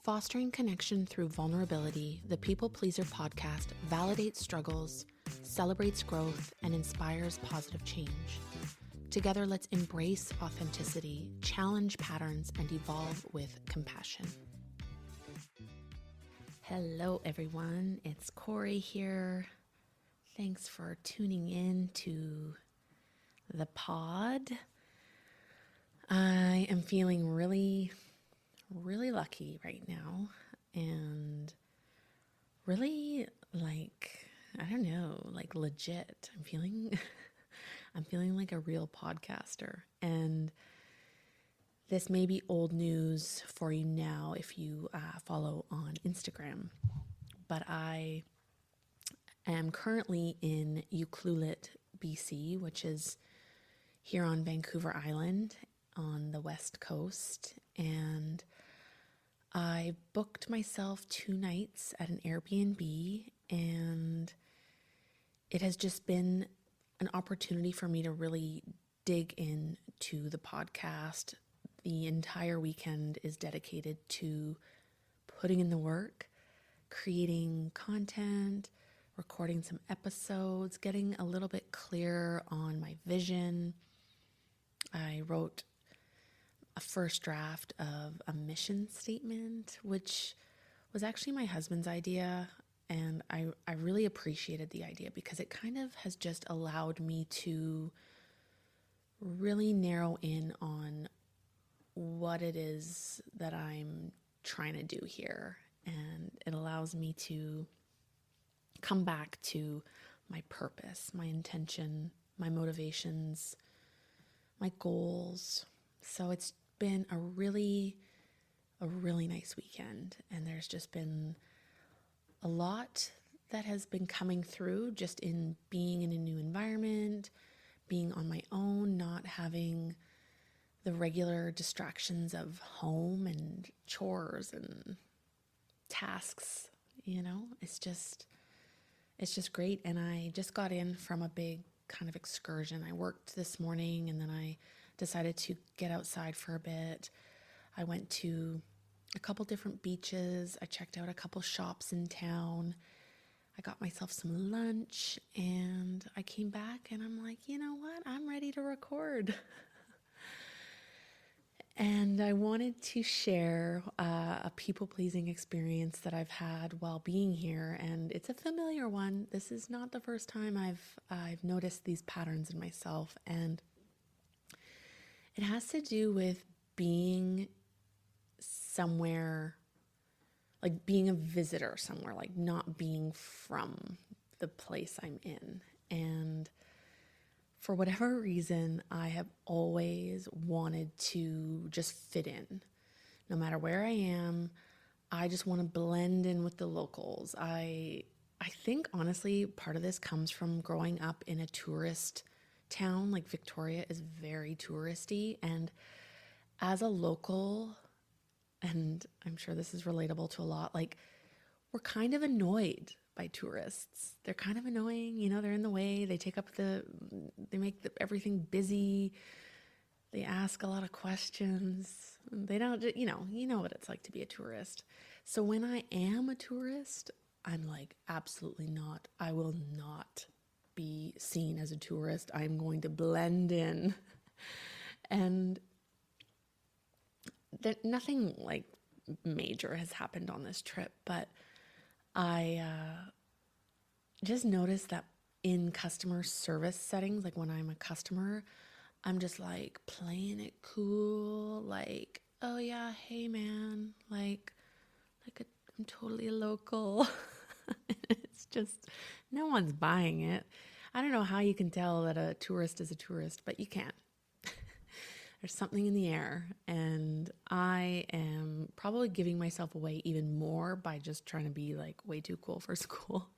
Fostering connection through vulnerability, the People Pleaser podcast validates struggles, celebrates growth, and inspires positive change. Together, let's embrace authenticity, challenge patterns, and evolve with compassion. Hello, everyone. It's Corie here. Thanks for tuning in to the pod. I am feeling really lucky right now, and really legit. I'm feeling like a real podcaster, and this may be old news for you now if you follow on Instagram, but I am currently in Ucluelet, BC, which is here on Vancouver Island on the west coast, and I booked myself 2 nights at an Airbnb, and it has just been an opportunity for me to really dig into the podcast. The entire weekend is dedicated to putting in the work, creating content, recording some episodes, getting a little bit clearer on my vision. I wrote a first draft of a mission statement, which was actually my husband's idea. And I really appreciated the idea because it kind of has just allowed me to really narrow in on what it is that I'm trying to do here. And it allows me to come back to my purpose, my intention, my motivations, my goals. So it's been a really nice weekend, and there's just been a lot that has been coming through just in being in a new environment, being on my own, not having the regular distractions of home and chores and tasks. It's just great. And I just got in from a big kind of excursion. I worked this morning, and then I decided to get outside for a bit. I went to a couple different beaches. I checked out a couple shops in town. I got myself some lunch, and I came back, and I'm like, you know what? I'm ready to record. And I wanted to share a people-pleasing experience that I've had while being here, and it's a familiar one. This is not the first time I've noticed these patterns in myself, and it has to do with being somewhere, like being a visitor somewhere, like not being from the place I'm in. And for whatever reason, I have always wanted to just fit in. No matter where I am, I just want to blend in with the locals. I think, honestly, part of this comes from growing up in a tourist town. Like Victoria is very touristy, and as a local, and I'm sure this is relatable to a lot, like we're kind of annoyed by tourists. They're kind of annoying, they're in the way. They they make everything busy. They ask a lot of questions. They don't, you know what it's like to be a tourist. So when I am a tourist, I'm like, absolutely not. I will not be seen as a tourist. I'm going to blend in. And nothing like major has happened on this trip, but I just noticed that in customer service settings, like when I'm a customer, I'm just like playing it cool, like, oh yeah, hey man, I'm totally a local. It's just, no one's buying it. I don't know how you can tell that a tourist is a tourist, but you can. There's something in the air, and I am probably giving myself away even more by just trying to be like way too cool for school.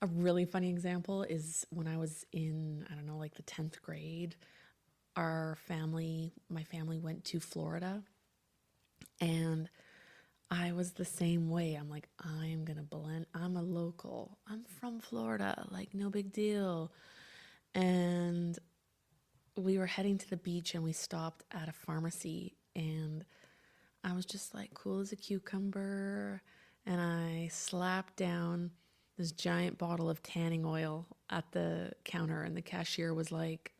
A really funny example is when I was in, like the 10th grade, my family went to Florida, and I was the same way. I'm like, I'm going to blend. I'm a local. I'm from Florida. Like, no big deal. And we were heading to the beach, and we stopped at a pharmacy, and I was just like cool as a cucumber, and I slapped down this giant bottle of tanning oil at the counter, and the cashier was like,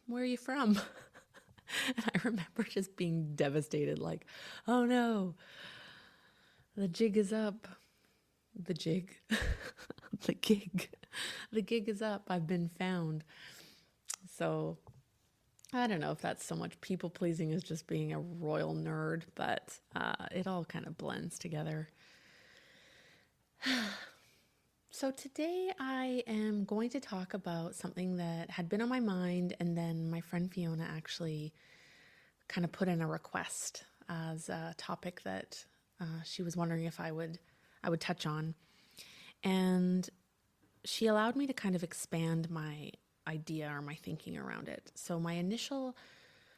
where are you from? And I remember just being devastated, like, oh no, the jig is up. The jig, the gig, the gig is up. I've been found. So I don't know if that's so much people pleasing as just being a royal nerd, but it all kind of blends together. So today I am going to talk about something that had been on my mind, and then my friend Fiona actually kind of put in a request as a topic that she was wondering if I would touch on. And she allowed me to kind of expand my idea or my thinking around it. So my initial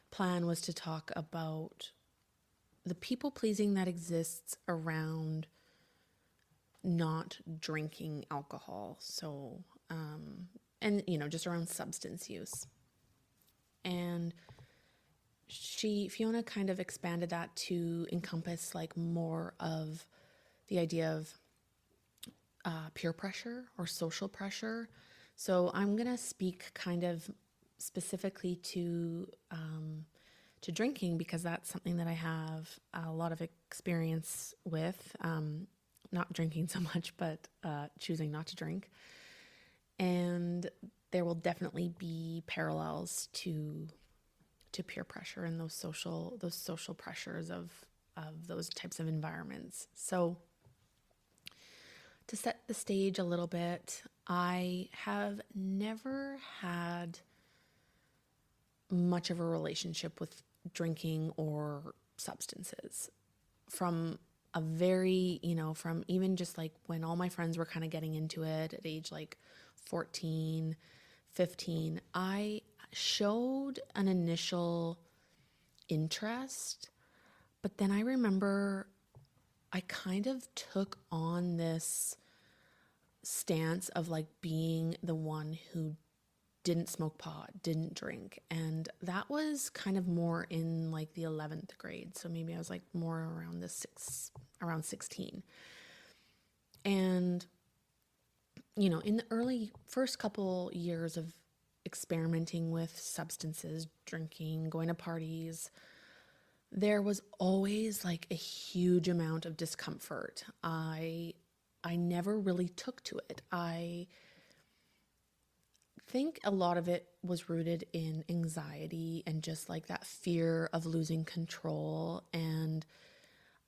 plan was to talk about the people pleasing that exists around not drinking alcohol. So, and just around substance use. And Fiona kind of expanded that to encompass like more of the idea of peer pressure or social pressure. So I'm going to speak kind of specifically to drinking, because that's something that I have a lot of experience with, not drinking so much, but choosing not to drink. And there will definitely be parallels to peer pressure and those social pressures of those types of environments. So to set the stage a little bit, I have never had much of a relationship with drinking or substances from a very, from even just like when all my friends were kind of getting into it at age like 14, 15, I showed an initial interest, but then I remember I kind of took on this stance of like being the one who didn't smoke pot, didn't drink. And that was kind of more in like the 11th grade. So maybe I was like more around around 16. And, in the early first couple years of experimenting with substances, drinking, going to parties, there was always like a huge amount of discomfort. I never really took to it. I think a lot of it was rooted in anxiety and just like that fear of losing control. And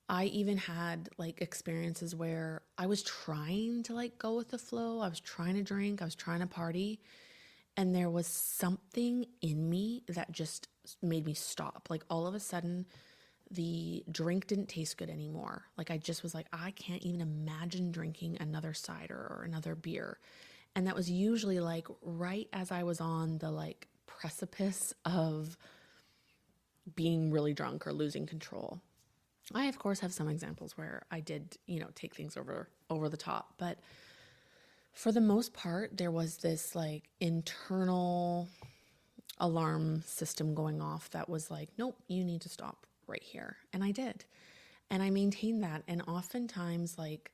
I even had like experiences where I was trying to like go with the flow. I was trying to drink, I was trying to party, and there was something in me that just made me stop. Like all of a sudden, the drink didn't taste good anymore. Like I just was like, I can't even imagine drinking another cider or another beer. And that was usually like right as I was on the like precipice of being really drunk or losing control. I of course have some examples where I did, take things over the top, but for the most part, there was this like internal alarm system going off that was like, nope, you need to stop right here. And I did. And I maintained that. And oftentimes, like,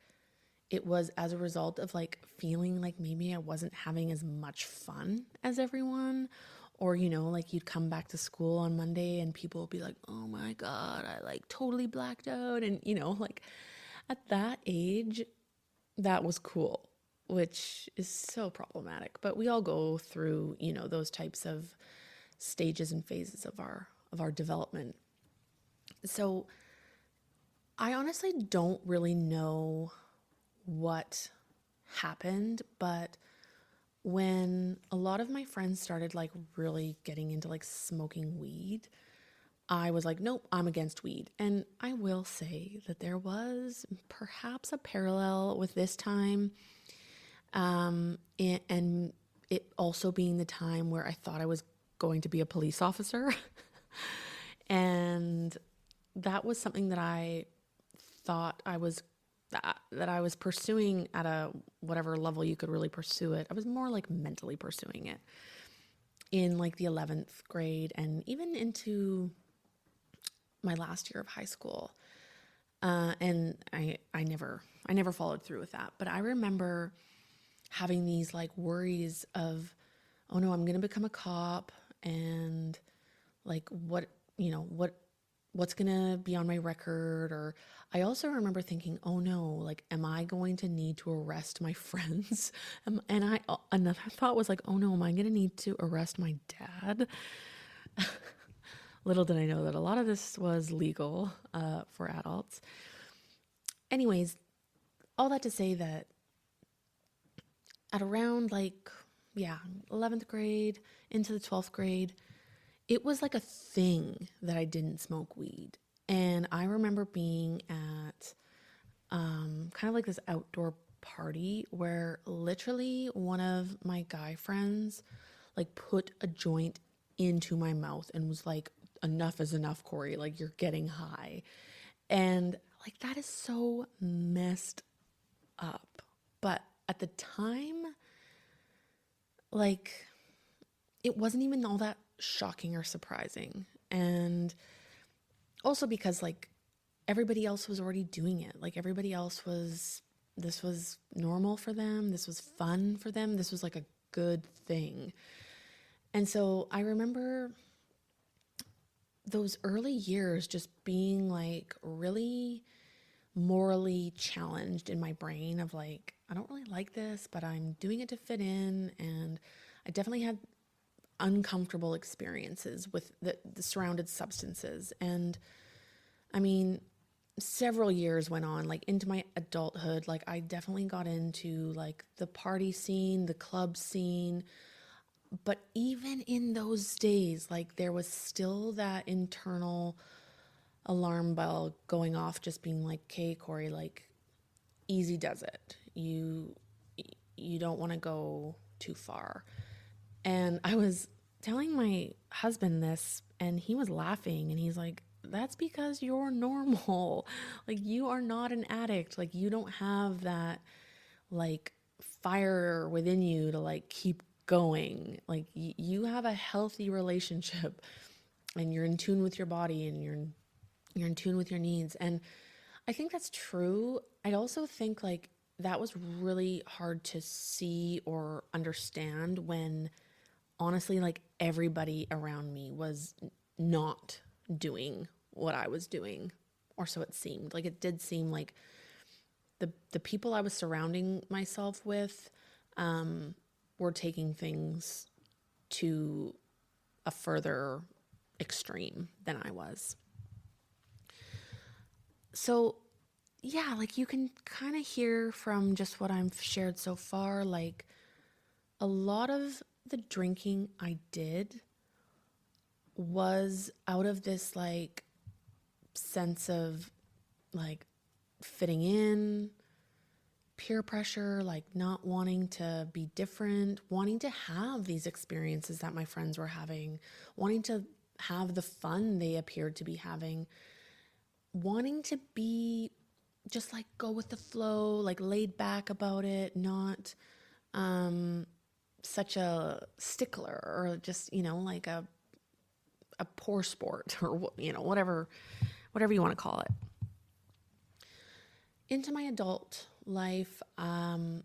it was as a result of like feeling like maybe I wasn't having as much fun as everyone. Or, like you'd come back to school on Monday and people would be like, oh my God, I like totally blacked out. And, like at that age, that was cool, which is so problematic. But we all go through, those types of stages and phases of our development. So I honestly don't really know what happened, but when a lot of my friends started like really getting into like smoking weed, I was like, nope, I'm against weed. And I will say that there was perhaps a parallel with this time, and it also being the time where I thought I was going to be a police officer. And that was something that I thought that I was pursuing at a whatever level you could really pursue it. I was more like mentally pursuing it in like the 11th grade and even into my last year of high school. And I never followed through with that. But I remember having these like worries of, oh no, I'm going to become a cop, and like what's going to be on my record. Or I also remember thinking, oh no, like, am I going to need to arrest my friends? And another thought was like, oh no, am I going to need to arrest my dad? Little did I know that a lot of this was legal for adults. Anyways, all that to say that at around 11th grade into the 12th grade, it was like a thing that I didn't smoke weed. And I remember being at kind of like this outdoor party where literally one of my guy friends like put a joint into my mouth and was like, enough is enough, Corie, like you're getting high. And like that is so messed up. But at the time, like it wasn't even all that shocking or surprising. And also because like everybody else was already doing it. Like everybody else this was normal for them. This was fun for them. This was like a good thing. And so I remember those early years just being like really morally challenged in my brain of like, I don't really like this, but I'm doing it to fit in. And I definitely had uncomfortable experiences with the surrounded substances. And I mean, several years went on, like into my adulthood, like I definitely got into like the party scene, the club scene. But even in those days, like there was still that internal alarm bell going off, just being like, okay, Corie, like easy does it. You don't want to go too far. And I was telling my husband this, and he was laughing, and he's like, that's because you're normal. Like you are not an addict. Like you don't have that like fire within you to like keep going. Like you have a healthy relationship, and you're in tune with your body, and you're in tune with your needs. And I think that's true. I also think like that was really hard to see or understand when honestly like everybody around me was not doing what I was doing, or so it seemed. Like it did seem like the people I was surrounding myself with were taking things to a further extreme than I was. So yeah, like you can kind of hear from just what I've shared so far, like a lot of the drinking I did was out of this like sense of like fitting in, peer pressure, like not wanting to be different, wanting to have these experiences that my friends were having, wanting to have the fun they appeared to be having, wanting to be just like go with the flow, like laid back about it, not such a stickler or just, like a poor sport or, whatever you want to call it. Into my adult life, and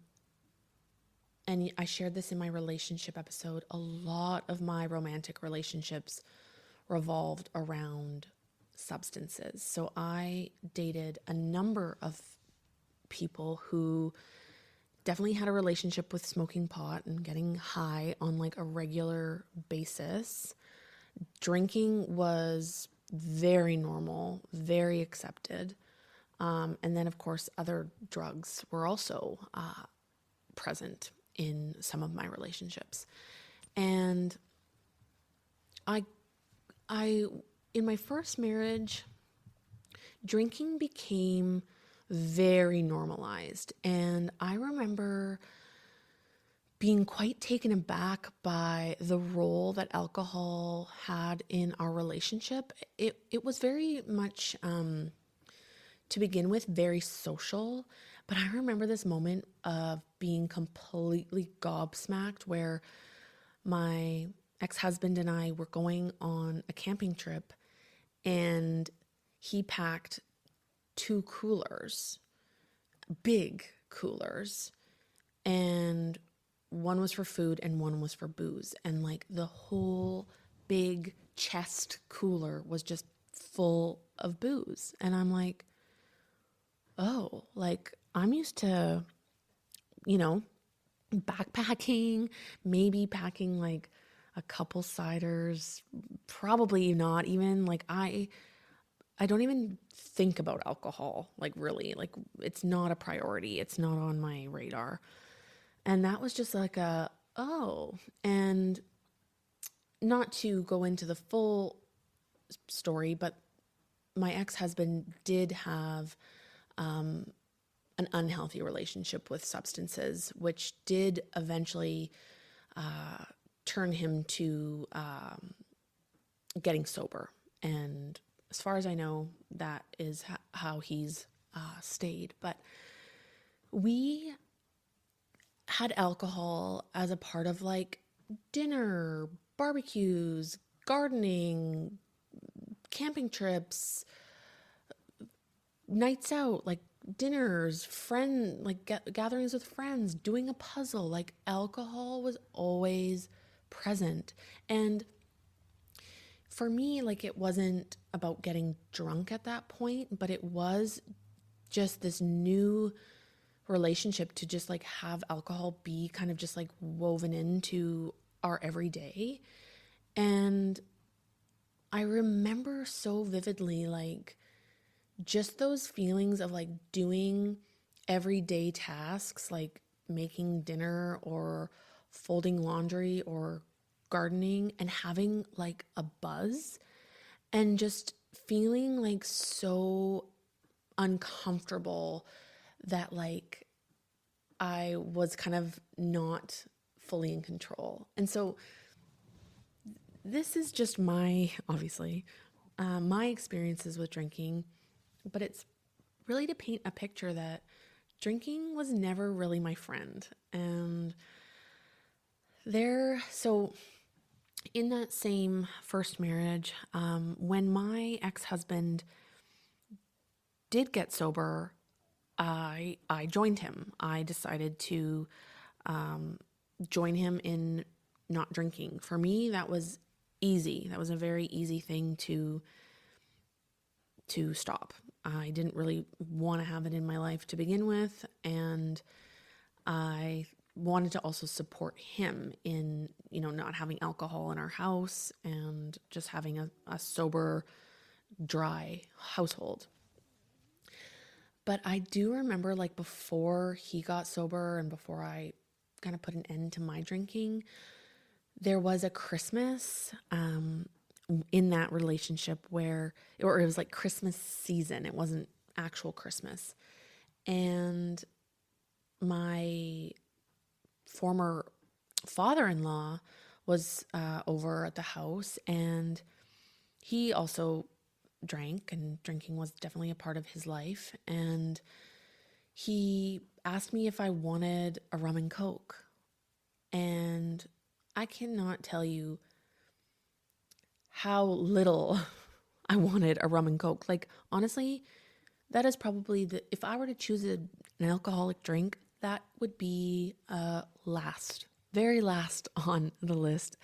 I shared this in my relationship episode, a lot of my romantic relationships revolved around substances. So I dated a number of people who definitely had a relationship with smoking pot and getting high on like a regular basis. Drinking was very normal, very accepted. And then, of course, other drugs were also present in some of my relationships. And I, in my first marriage, drinking became very normalized. And I remember being quite taken aback by the role that alcohol had in our relationship. It was very much, to begin with, very social. But I remember this moment of being completely gobsmacked where my ex-husband and I were going on a camping trip, and he packed 2 coolers, big coolers, and one was for food and one was for booze. And like the whole big chest cooler was just full of booze. And I'm like, oh, like I'm used to, you know, backpacking, maybe packing like a couple ciders, probably not even like I don't even think about alcohol, like really, like it's not a priority. It's not on my radar. And that was just like oh, and not to go into the full story, but my ex-husband did have an unhealthy relationship with substances, which did eventually turn him to getting sober. And as far as I know, that is how he's stayed. But we had alcohol as a part of like dinner, barbecues, gardening, camping trips, nights out, like dinners, gatherings with friends, doing a puzzle. Like alcohol was always present. And for me, like it wasn't about getting drunk at that point, but it was just this new relationship to just like have alcohol be kind of just like woven into our everyday. And I remember so vividly like just those feelings of like doing everyday tasks like making dinner or folding laundry or gardening and having like a buzz and just feeling like so uncomfortable that like I was kind of not fully in control. And so this is just obviously, my experiences with drinking, but it's really to paint a picture that drinking was never really my friend. And so in that same first marriage, when my ex-husband did get sober, I joined him. I decided to join him in not drinking. For me, that was easy. That was a very easy thing to stop. I didn't really want to have it in my life to begin with, and I wanted to also support him in, not having alcohol in our house and just having a sober, dry household. But I do remember like before he got sober and before I kind of put an end to my drinking, there was a Christmas in that relationship or it was like Christmas season. It wasn't actual Christmas. And my former father-in-law was over at the house, and he also drank, and drinking was definitely a part of his life. And he asked me if I wanted a rum and coke. And I cannot tell you how little I wanted a rum and coke. Like, honestly, that is probably if I were to choose an alcoholic drink, that would be very last on the list.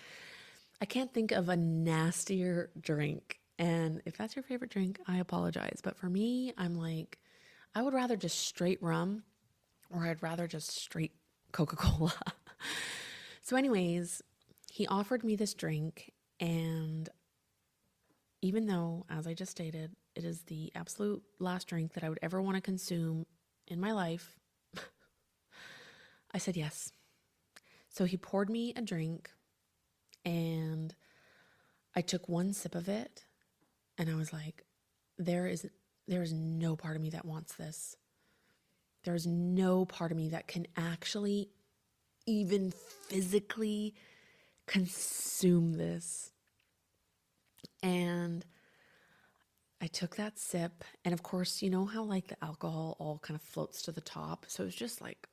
I can't think of a nastier drink. And if that's your favorite drink, I apologize. But for me, I'm like, I would rather just straight rum, or I'd rather just straight Coca-Cola. So anyways, he offered me this drink, and even though, as I just stated, it is the absolute last drink that I would ever want to consume in my life, I said yes. So he poured me a drink, and I took one sip of it, and I was like, there is no part of me that wants this. There's no part of me that can actually even physically consume this. And I took that sip, and of course, you know how like the alcohol all kind of floats to the top. So it's just like,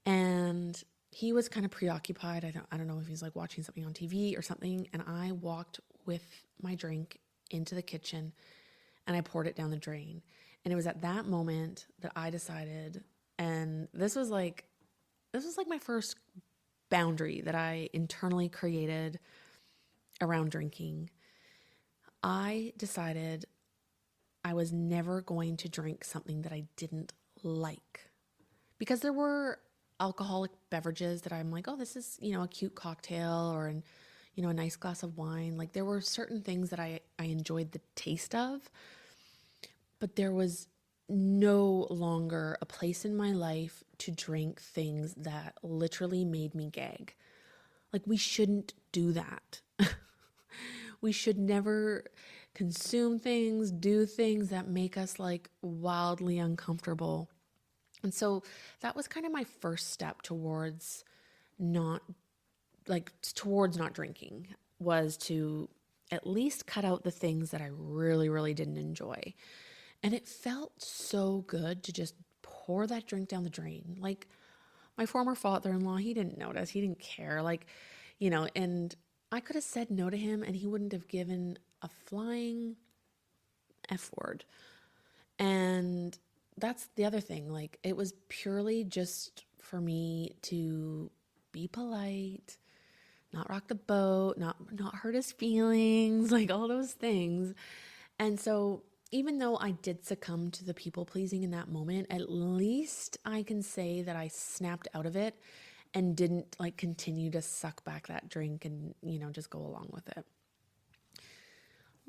and he was kind of preoccupied. I don't know if he's like watching something on TV or something. And I walked with my drink into the kitchen and I poured it down the drain. And it was at that moment that I decided, and this was like my first boundary that I internally created around drinking. I decided I was never going to drink something that I didn't like. Because there were alcoholic beverages that I'm like, oh, this is, a cute cocktail or a nice glass of wine. Like there were certain things that I enjoyed the taste of, but there was no longer a place in my life to drink things that literally made me gag. Like we shouldn't do that. We should never consume things, do things that make us like wildly uncomfortable. And so that was kind of my first step towards not drinking, was to at least cut out the things that I really, really didn't enjoy. And it felt so good to just pour that drink down the drain. Like my former father-in-law, he didn't notice, he didn't care. And I could have said no to him and he wouldn't have given a flying F word. And that's the other thing. Like it was purely just for me to be polite, not rock the boat, not hurt his feelings, like all those things. And so even though I did succumb to the people pleasing in that moment, at least I can say that I snapped out of it and didn't like continue to suck back that drink and, just go along with it.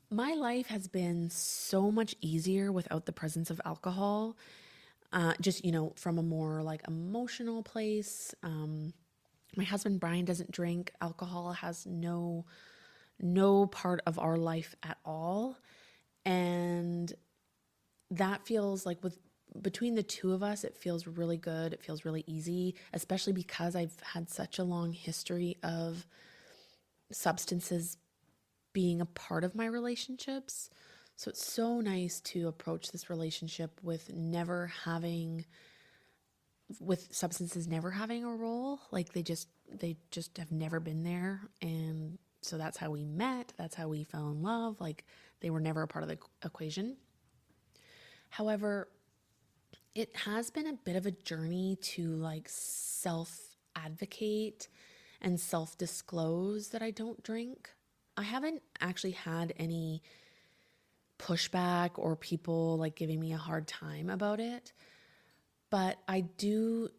My life has been so much easier without the presence of alcohol. Just, from a more like emotional place. My husband, Brian, doesn't drink. Alcohol has no part of our life at all. And that feels like between the two of us, it feels really good. It feels really easy, especially because I've had such a long history of substances being a part of my relationships. So it's so nice to approach this relationship with substances never having a role. Like they just have never been there. And so that's how we met. That's how we fell in love. Like they were never a part of the equation. However, it has been a bit of a journey to like self-advocate and self-disclose that I don't drink. I haven't actually had any pushback or people like giving me a hard time about it. But I do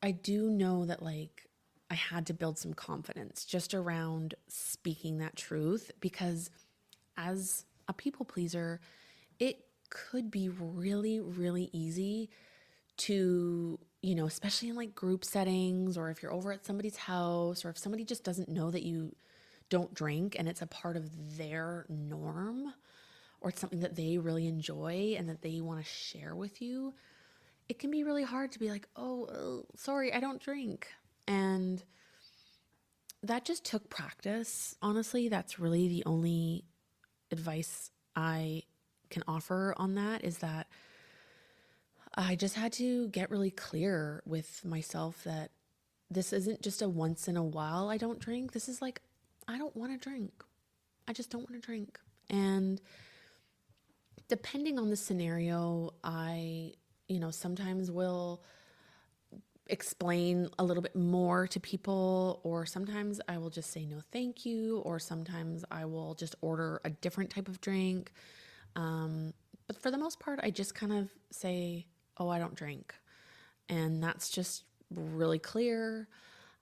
know that like I had to build some confidence just around speaking that truth, because as a people pleaser, it could be really, really easy to, especially in like group settings, or if you're over at somebody's house, or if somebody just doesn't know that you don't drink and it's a part of their norm, or it's something that they really enjoy and that they want to share with you, it can be really hard to be like, oh, sorry, I don't drink. And that just took practice. Honestly, that's really the only advice I can offer on that, is that I just had to get really clear with myself that this isn't just a once in a while I don't drink. This is like, I don't want to drink. I just don't want to drink. And depending on the scenario, I, sometimes will explain a little bit more to people, or sometimes I will just say no thank you, or sometimes I will just order a different type of drink. But for the most part, I just kind of say, oh, I don't drink. And that's just really clear.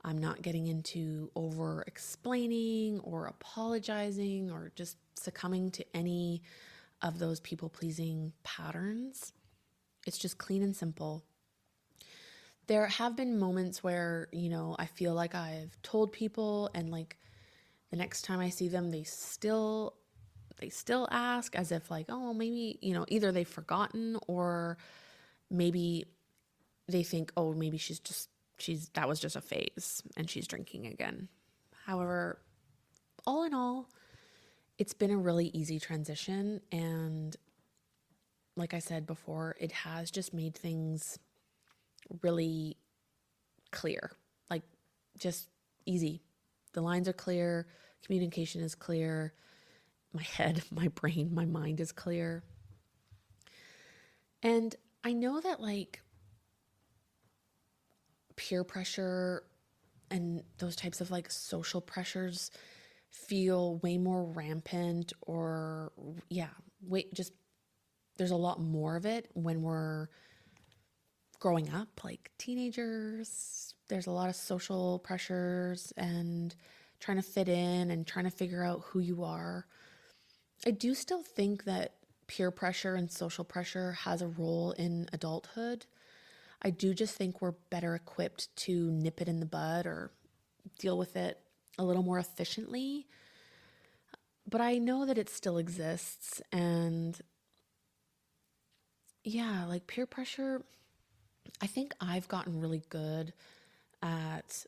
I'm not getting into over explaining or apologizing or just succumbing to any of those people pleasing patterns. It's just clean and simple. There have been moments where, I feel like I've told people, and like the next time I see them, they still ask, as if like, oh, maybe, either they've forgotten, or maybe they think, oh, maybe that was just a phase and she's drinking again. However, all in all, it's been a really easy transition. And like I said before, it has just made things really clear, like just easy. The lines are clear. communication is clear, my head, my brain, my mind is clear. And I know that like peer pressure and those types of like social pressures feel way more rampant, or just there's a lot more of it when we're growing up, like teenagers. There's a lot of social pressures and trying to fit in and trying to figure out who you are. I do still think that peer pressure and social pressure has a role in adulthood. I do just think we're better equipped to nip it in the bud or deal with it a little more efficiently. But I know that it still exists. And yeah, like peer pressure, I think I've gotten really good at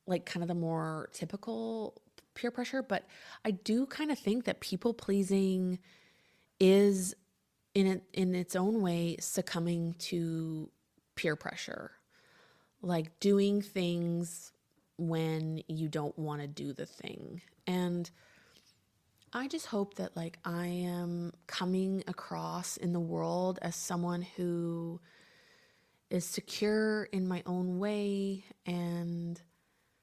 like kind of the more typical peer pressure, but I do kind of think that people pleasing is in its own way succumbing to peer pressure, like doing things when you don't want to do the thing. And I just hope that like I am coming across in the world as someone who is secure in my own way and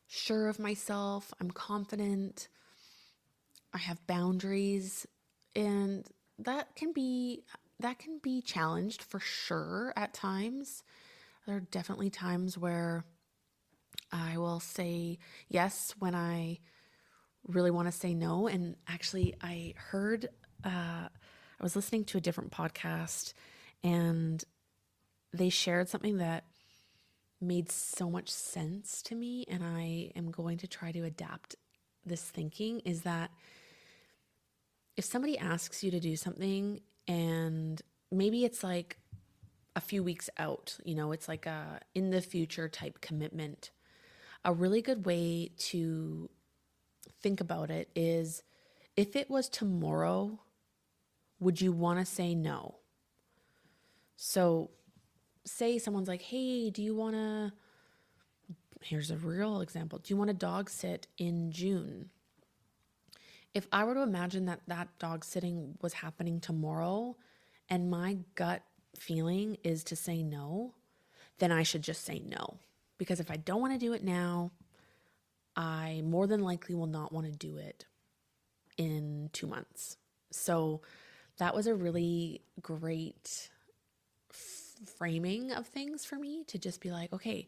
sure of myself. I'm confident. I have boundaries, and that can be challenged for sure at times. There are definitely times where I will say yes when I really want to say no. And actually, I heard, I was listening to a different podcast, and they shared something that made so much sense to me, and I am going to try to adapt this thinking, is that if somebody asks you to do something and maybe it's like a few weeks out, it's like a in the future type commitment, a really good way to think about it is, if it was tomorrow, would you want to say no? So say someone's like, hey, here's a real example. Do you want to dog sit in June? If I were to imagine that dog sitting was happening tomorrow and my gut feeling is to say no, then I should just say no. Because if I don't want to do it now, I more than likely will not want to do it in 2 months. So that was a really great framing of things for me, to just be like, okay,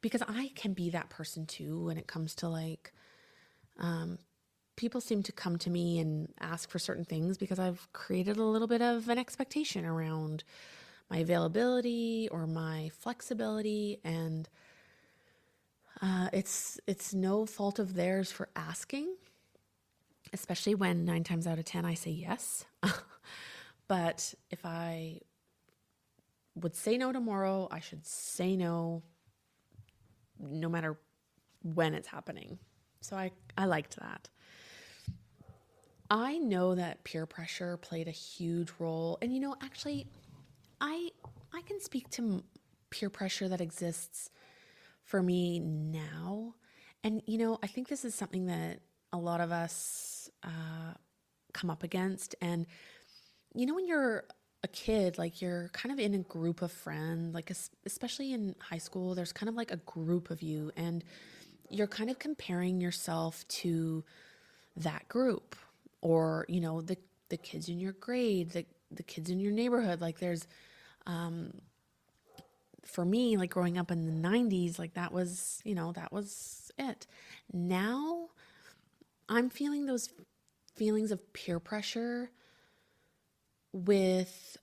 because I can be that person too when it comes to like, people seem to come to me and ask for certain things because I've created a little bit of an expectation around my availability or my flexibility. And it's no fault of theirs for asking, especially when 9 times out of 10 I say yes. But if I would say no tomorrow, I should say no no matter when it's happening. So I liked that. I know that peer pressure played a huge role. And actually, I can speak to peer pressure that exists for me now. And I think this is something that a lot of us come up against. And when you're a kid, like you're kind of in a group of friends, like especially in high school, there's kind of like a group of you, and you're kind of comparing yourself to that group, or the kids in your grade, the kids in your neighborhood. Like there's for me, like growing up in the 90s, like that was it. Now I'm feeling those feelings of peer pressure with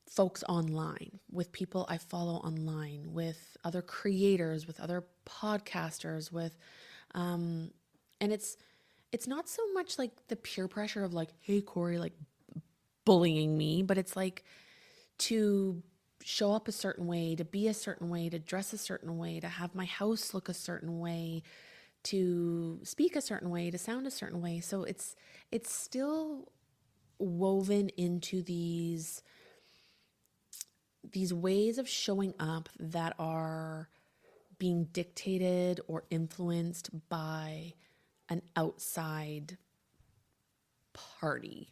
folks online, with people I follow online, with other creators, with other podcasters, with and it's not so much like the peer pressure of like, hey Corie, like bullying me, but it's like to show up a certain way, to be a certain way, to dress a certain way, to have my house look a certain way, to speak a certain way, to sound a certain way. So it's still woven into these ways of showing up that are being dictated or influenced by an outside party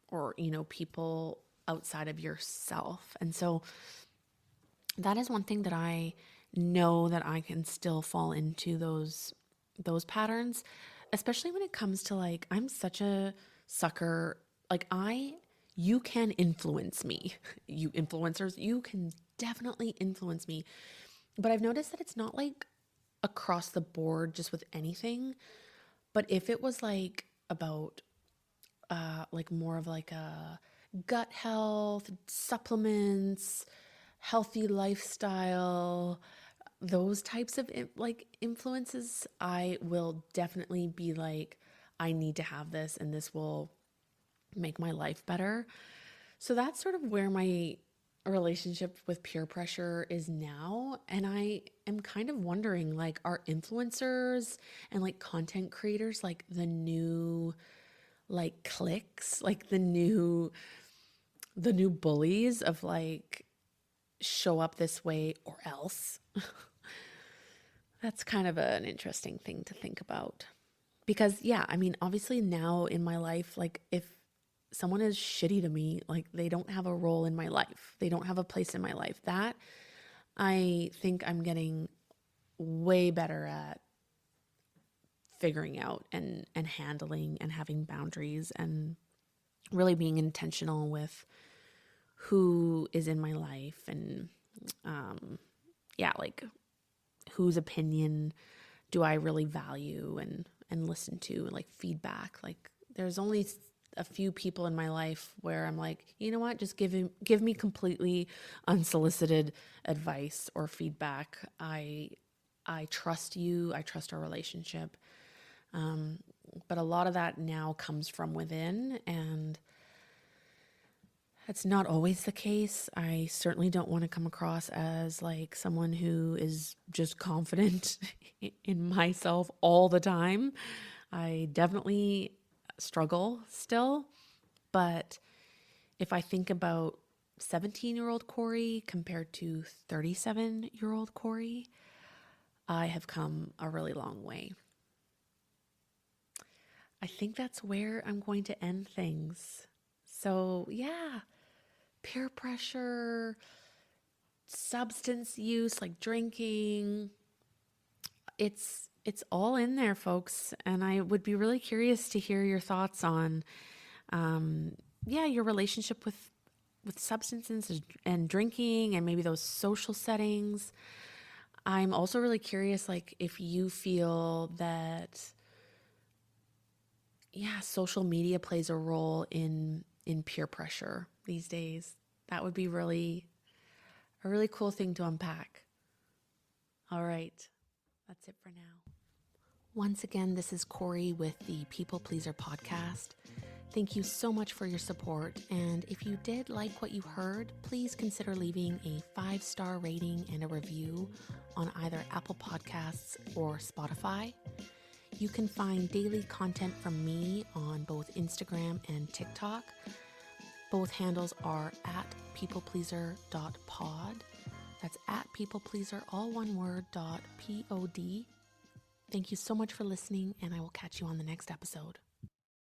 or, people outside of yourself. And so that is one thing that I know that I can still fall into those patterns, especially when it comes to like, I'm such a sucker. Like you can influence me. You influencers, you can definitely influence me. But I've noticed that it's not like across the board just with anything. But if it was like about like more of like a gut health, supplements, healthy lifestyle, those types of like influences, I will definitely be like, I need to have this and this will make my life better. So that's sort of where my relationship with peer pressure is now. And I am kind of wondering, like, are influencers and like content creators like the new like cliques, like the new bullies of like show up this way or else? That's kind of an interesting thing to think about. Because yeah, I mean, obviously now in my life, like if someone is shitty to me, like they don't have a role in my life. They don't have a place in my life. That I think I'm getting way better at figuring out and handling and having boundaries and really being intentional with who is in my life and yeah, like whose opinion do I really value and listen to, and like feedback. Like there's only a few people in my life where I'm like, you know what, just give me completely unsolicited advice or feedback. I trust you. I trust our relationship. But a lot of that now comes from within, and that's not always the case. I certainly don't want to come across as like someone who is just confident in myself all the time. I definitely struggle still. But if I think about 17-year-old Corie compared to 37-year-old Corie, I have come a really long way. I think that's where I'm going to end things. So yeah, peer pressure, substance use, like drinking, it's all in there, folks. And I would be really curious to hear your thoughts on, your relationship with substances and drinking and maybe those social settings. I'm also really curious, like, if you feel that, social media plays a role in peer pressure these days. That would be a really cool thing to unpack. All right, that's it for now. Once again, this is Corie with the People Pleaser Podcast. Thank you so much for your support. And if you did like what you heard, please consider leaving a 5-star rating and a review on either Apple Podcasts or Spotify. You can find daily content from me on both Instagram and TikTok. Both handles are at peoplepleaser.pod. That's at peoplepleaser, all one word, .pod. Thank you so much for listening, and I will catch you on the next episode.